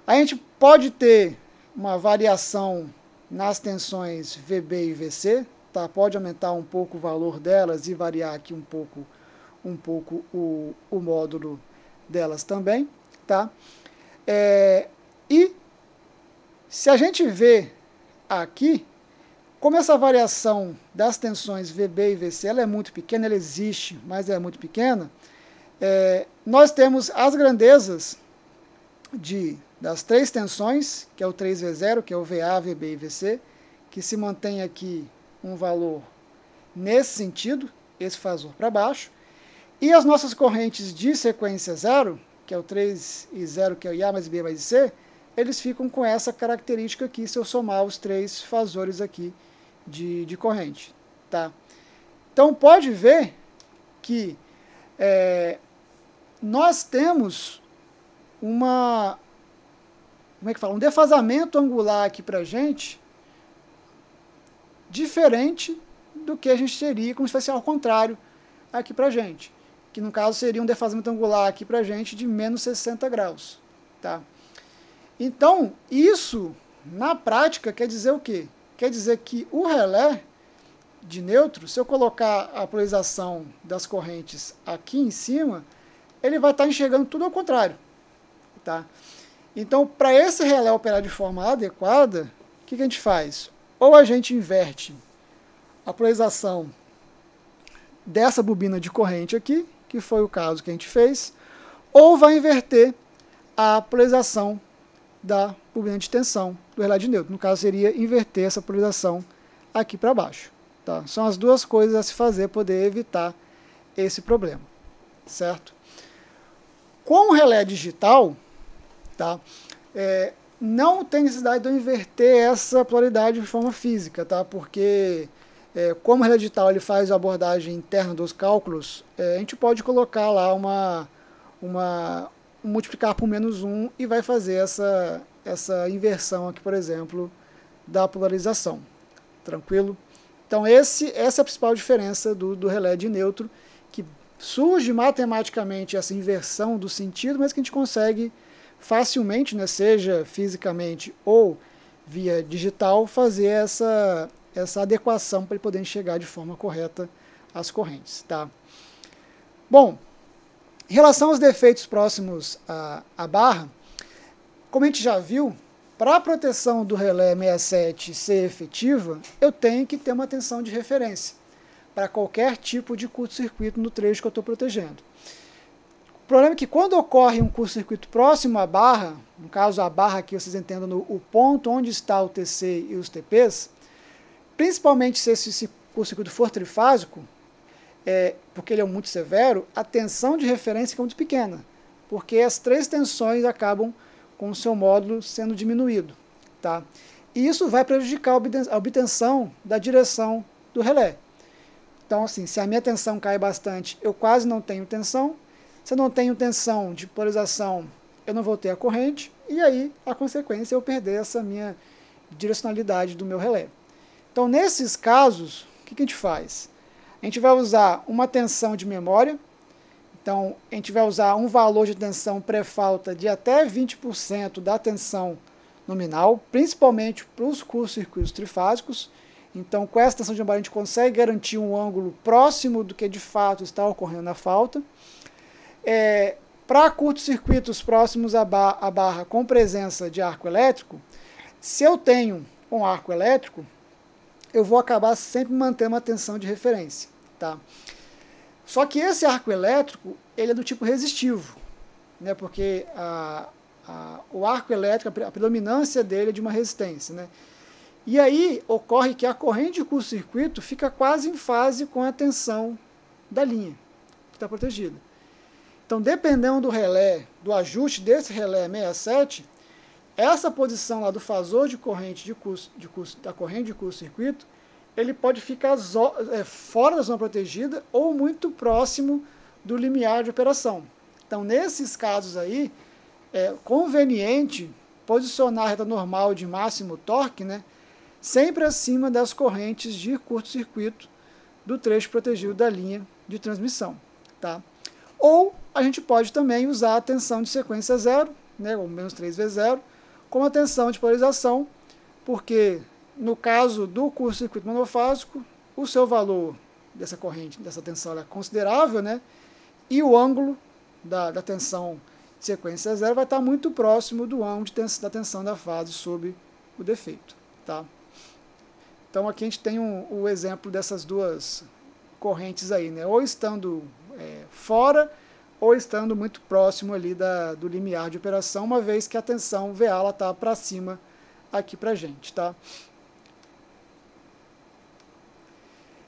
A gente pode ter uma variação nas tensões VB e VC, tá? Pode aumentar um pouco o valor delas e variar aqui um pouco o módulo delas também. Tá? E se a gente vê aqui, como essa variação das tensões VB e VC ela é muito pequena, ela existe, mas é muito pequena, nós temos as grandezas das 3 tensões, que é o 3V0, que é o VA, VB e VC, que se mantém aqui um valor nesse sentido, esse fasor para baixo, e as nossas correntes de sequência 0, que é o 3 e 0, que é o IA mais B mais C, eles ficam com essa característica aqui, se eu somar os três fasores aqui de corrente. Tá? Então, pode ver que nós temos um defasamento angular aqui para a gente, diferente do que a gente teria como se fosse ao contrário aqui para a gente, que no caso seria um defasamento angular aqui para a gente de menos 60 graus. Tá? Então, isso, na prática, quer dizer o quê? Quer dizer que o relé de nêutron, se eu colocar a polarização das correntes aqui em cima, ele vai estar enxergando tudo ao contrário. Tá? Então, para esse relé operar de forma adequada, o que a gente faz? Ou a gente inverte a polarização dessa bobina de corrente aqui, que foi o caso que a gente fez, ou vai inverter a polarização da bobina de tensão do relé de nêutron. No caso, seria inverter essa polarização aqui para baixo. Tá? São as duas coisas a se fazer para poder evitar esse problema. Certo? Com o relé digital, tá? Não tem necessidade de eu inverter essa polaridade de forma física, tá? Porque como o relé digital ele faz a abordagem interna dos cálculos, a gente pode colocar lá multiplicar por -1 e vai fazer essa inversão aqui, por exemplo, da polarização. Tranquilo? Então essa é a principal diferença do relé de nêutron, que surge matematicamente essa inversão do sentido, mas que a gente consegue facilmente, né, seja fisicamente ou via digital, fazer essa adequação para ele poder enxergar de forma correta as correntes. Tá? Bom, em relação aos defeitos próximos à barra, como a gente já viu, para a proteção do relé 67 ser efetiva, eu tenho que ter uma tensão de referência para qualquer tipo de curto-circuito no trecho que eu estou protegendo. O problema é que quando ocorre um curto-circuito próximo à barra, no caso a barra aqui vocês entendam o ponto onde está o TC e os TPs, principalmente se esse curto-circuito for trifásico, porque ele é muito severo, a tensão de referência é muito pequena, porque as três tensões acabam com o seu módulo sendo diminuído. Tá? E isso vai prejudicar a obtenção da direção do relé. Então, assim, se a minha tensão cai bastante, eu quase não tenho tensão. Se eu não tenho tensão de polarização, eu não vou ter a corrente, e aí a consequência é eu perder essa minha direcionalidade do meu relé. Então, nesses casos, o que a gente faz? A gente vai usar uma tensão de memória. Então, a gente vai usar um valor de tensão pré-falta de até 20% da tensão nominal, principalmente para os curto-circuitos trifásicos. Então, com essa tensão de memória, a gente consegue garantir um ângulo próximo do que de fato está ocorrendo na falta. Para curtos-circuitos próximos à barra com presença de arco elétrico, se eu tenho um arco elétrico, eu vou acabar sempre mantendo uma tensão de referência. Tá? Só que esse arco elétrico ele é do tipo resistivo, né? Porque o arco elétrico, a predominância dele é de uma resistência. Né? E aí ocorre que a corrente de curto-circuito fica quase em fase com a tensão da linha que está protegida. Então, dependendo do relé, do ajuste desse relé 67, essa posição lá do fasor de corrente da corrente de curto-circuito, ele pode ficar fora da zona protegida ou muito próximo do limiar de operação. Então, nesses casos aí, é conveniente posicionar a reta normal de máximo torque, né, sempre acima das correntes de curto-circuito do trecho protegido da linha de transmissão. Tá? Ou a gente pode também usar a tensão de sequência 0, né, ou menos 3V0, como a tensão de polarização, porque no caso do curto-circuito monofásico, o seu valor dessa corrente, dessa tensão é considerável, né, e o ângulo da tensão de sequência 0 vai estar muito próximo do ângulo da tensão da fase sob o defeito. Tá? Então aqui a gente tem o exemplo dessas duas correntes aí, né, ou estando fora, ou estando muito próximo ali do limiar de operação, uma vez que a tensão VA está para cima aqui para a gente. Tá?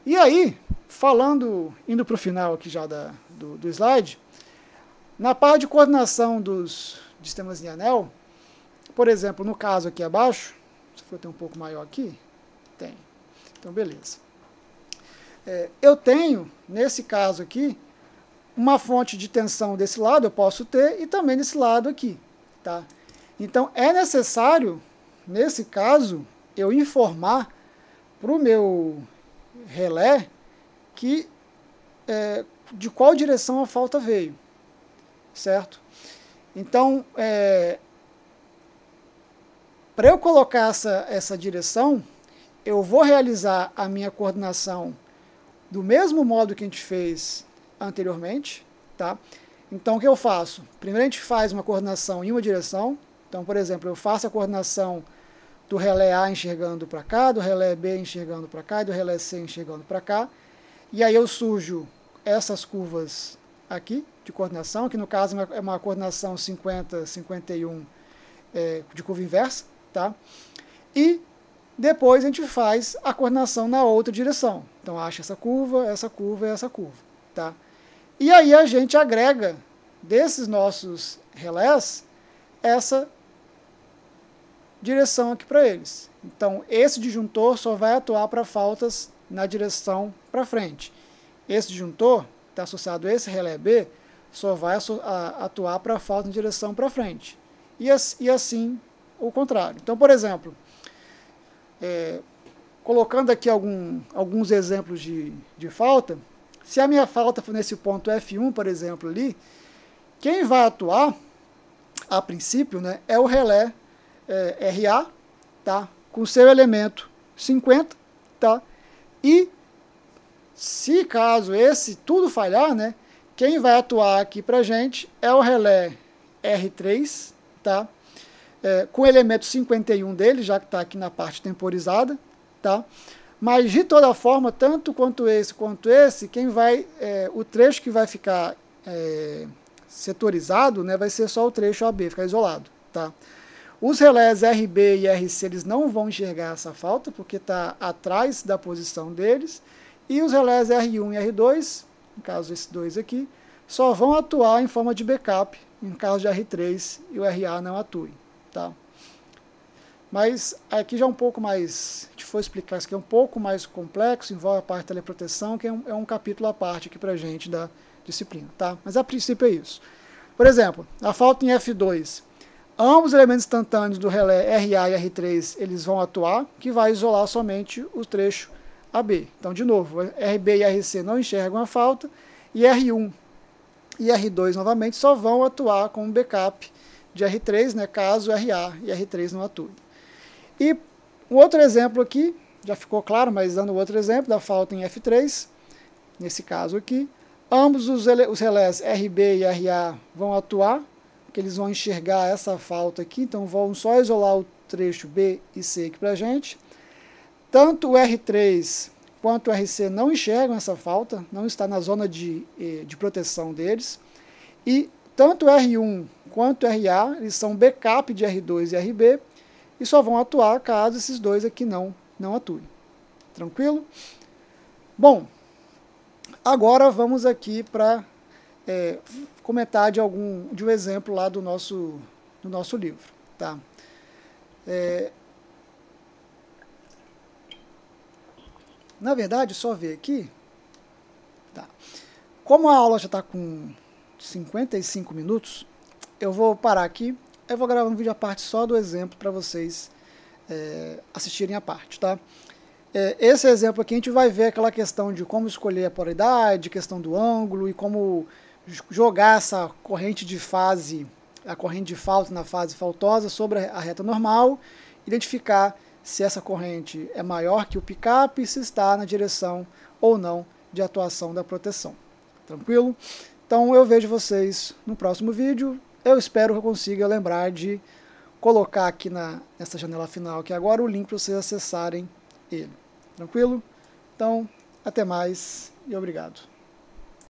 E aí, indo para o final aqui já do slide, na parte de coordenação dos sistemas de anel, por exemplo, no caso aqui abaixo, se for ter um pouco maior aqui, tem. Então, beleza. Eu tenho, nesse caso aqui, uma fonte de tensão desse lado, eu posso ter, e também desse lado aqui. Tá? Então, é necessário, nesse caso, eu informar para o meu relé de qual direção a falta veio. Certo? Então, para eu colocar essa direção, eu vou realizar a minha coordenação do mesmo modo que a gente fez anteriormente. Tá? Então, o que eu faço? Primeiro a gente faz uma coordenação em uma direção. Então, por exemplo, eu faço a coordenação do relé A enxergando para cá, do relé B enxergando para cá e do relé C enxergando para cá. E aí eu sujo essas curvas aqui de coordenação, que no caso é uma coordenação 50, 51 de curva inversa. Tá? E depois a gente faz a coordenação na outra direção. Então, acha essa curva, essa curva e essa curva. Tá? E aí a gente agrega desses nossos relés essa direção aqui para eles. Então, esse disjuntor só vai atuar para faltas na direção para frente. Esse disjuntor, está associado a esse relé B, só vai atuar para falta na direção para frente. E assim o contrário. Então, por exemplo, colocando aqui alguns exemplos de falta, se a minha falta for nesse ponto F1, por exemplo, ali, quem vai atuar, a princípio, né, é o relé RA, tá, com seu elemento 50, tá, e se caso esse tudo falhar, né, quem vai atuar aqui pra gente é o relé R3, tá, com o elemento 51 dele, já que está aqui na parte temporizada, tá, mas de toda forma, tanto quanto esse, o trecho que vai ficar setorizado, né, vai ser só o trecho AB, ficar isolado. Tá? Os relés RB e RC eles não vão enxergar essa falta, porque está atrás da posição deles, e os relés R1 e R2, no caso esses dois aqui, só vão atuar em forma de backup, em caso de R3 e o RA não atuem. Tá? Mas aqui já é um pouco mais, se a gente for explicar isso aqui, é um pouco mais complexo, envolve a parte de teleproteção, que é um capítulo à parte aqui pra gente da disciplina, tá? Mas a princípio é isso. Por exemplo, a falta em F2, ambos os elementos instantâneos do relé RA e R3, eles vão atuar, que vai isolar somente o trecho AB. Então, de novo, RB e RC não enxergam a falta, e R1 e R2, novamente, só vão atuar como backup de R3, né, caso RA e R3 não atuem. E um outro exemplo aqui, já ficou claro, mas dando outro exemplo da falta em F3, nesse caso aqui, ambos os relés RB e RA vão atuar, que eles vão enxergar essa falta aqui, então vão só isolar o trecho B e C aqui pra gente. Tanto o R3 quanto o RC não enxergam essa falta, não está na zona de proteção deles, e tanto o R1 quanto o RA, eles são backup de R2 e RB, e só vão atuar caso esses dois aqui não atuem. Tranquilo? Bom, agora vamos aqui para comentar de um exemplo lá do nosso livro. Tá? Na verdade, só ver aqui. Tá. Como a aula já está com 55 minutos, eu vou parar aqui. Eu vou gravar um vídeo à parte só do exemplo para vocês assistirem a parte, tá? Esse exemplo aqui a gente vai ver aquela questão de como escolher a polaridade, questão do ângulo e como jogar essa corrente de fase, a corrente de falta na fase faltosa sobre a reta normal, identificar se essa corrente é maior que o pickup e se está na direção ou não de atuação da proteção. Tranquilo? Então eu vejo vocês no próximo vídeo. Eu espero que eu consiga lembrar de colocar aqui nessa janela final aqui agora o link para vocês acessarem ele. Tranquilo? Então, até mais e obrigado.